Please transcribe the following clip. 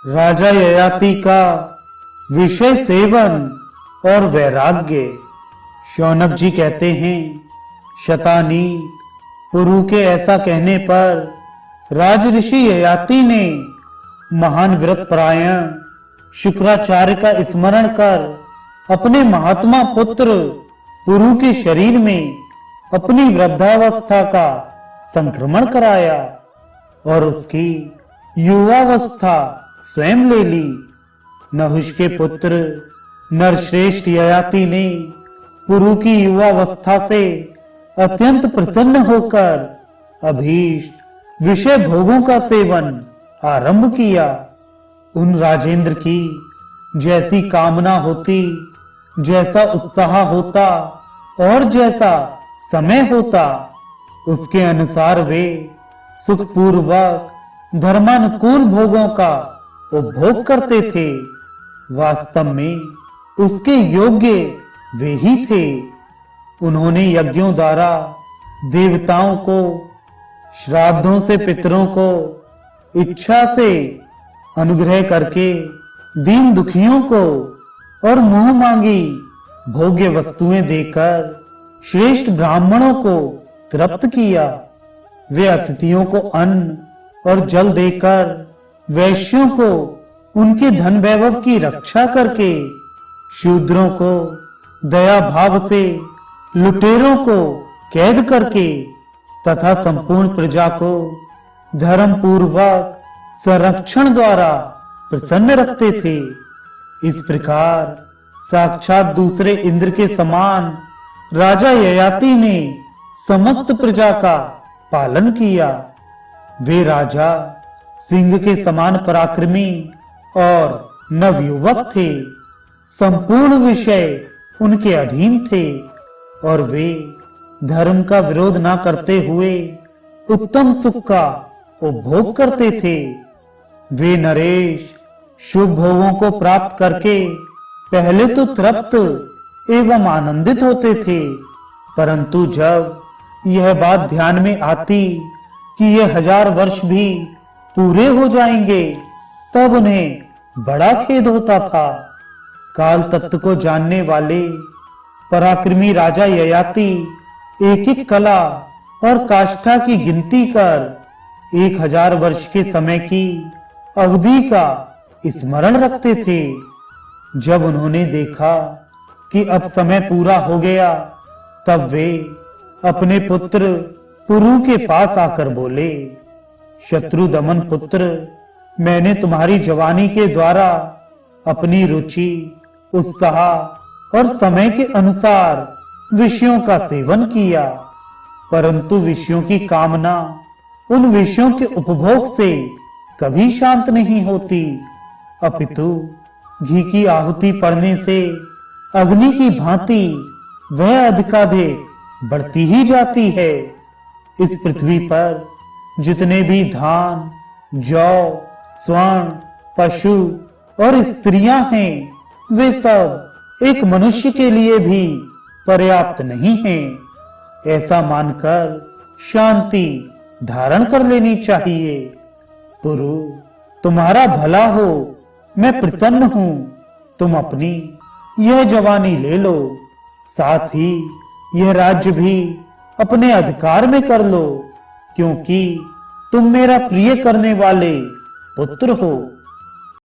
राजा ययाति का विषय सेवन और वैराग्य। शौनक जी कहते हैं, शतानीक पुरु के ऐसा कहने पर राजऋषि ययाति ने महान व्रत परायण शुक्राचार्य का स्मरण कर अपने महात्मा पुत्र पुरु के शरीर में अपनी वृद्धावस्था का संक्रमण कराया और उसकी युवावस्था स्वयं ले ली। नहुष के पुत्र नरश्रेष्ठ ययाति ने पुरु की युवावस्था से अत्यंत प्रसन्न होकर अभीष्ट विषय भोगों का सेवन आरंभ किया। उन राजेंद्र की जैसी कामना होती, जैसा उत्साह होता और जैसा समय होता, उसके अनुसार वे सुखपूर्वक धर्मानुकूल भोगों का उपभोग करते थे। वास्तव में उसके योग्य वे ही थे। उन्होंने यज्ञों द्वारा देवताओं को, श्राद्धों से पितरों को, इच्छा से अनुग्रह करके दीन दुखियों को और मुंह मांगी भोग्य वस्तुएं देकर श्रेष्ठ ब्राह्मणों को तृप्त किया। वे अतिथियों को अन्न और जल देकर वैश्यों को उनके धन वैभव की रक्षा करके, शूद्रों को दया भाव से, लुटेरों को कैद करके तथा संपूर्ण प्रजा को धर्म पूर्वक संरक्षण द्वारा प्रसन्न रखते थे। इस प्रकार साक्षात दूसरे इंद्र के समान राजा ययाति ने समस्त प्रजा का पालन किया। वे राजा सिंह के समान पराक्रमी और नवयुवक थे। संपूर्ण विषय उनके अधीन थे और वे धर्म का विरोध न करते हुए उत्तम सुख का उपभोग करते थे। वे नरेश शुभ भोगों को प्राप्त करके पहले तो तृप्त एवं आनंदित होते थे, परंतु जब यह बात ध्यान में आती कि ये 1000 वर्ष भी पूरे हो जाएंगे, तब उन्हें बड़ा खेद होता था। काल तत्व को जानने वाले पराक्रमी राजा ययाति एक एक कला और काष्ठा की गिनती कर 1000 वर्ष के समय की अवधि का स्मरण रखते थे। जब उन्होंने देखा कि अब समय पूरा हो गया, तब वे अपने पुत्र पुरु के पास आकर बोले, शत्रु दमन पुत्र, मैंने तुम्हारी जवानी के द्वारा अपनी रुचि, उत्साह और समय के अनुसार विषयों का सेवन किया, परंतु विषयों की कामना उन विषयों के उपभोग से कभी शांत नहीं होती, अपितु घी की आहुति पड़ने से अग्नि की भांति वह अधिकाधिक बढ़ती ही जाती है। इस पृथ्वी पर जितने भी धान, जौ, स्वर्ण, पशु और स्त्रियां हैं, वे सब एक मनुष्य के लिए भी पर्याप्त नहीं हैं। ऐसा मानकर शांति धारण कर लेनी चाहिए। पुरु, तुम्हारा भला हो, मैं प्रसन्न हूं। तुम अपनी यह जवानी ले लो, साथ ही यह राज्य भी अपने अधिकार में कर लो, क्योंकि तुम मेरा प्रिय करने वाले पुत्र हो।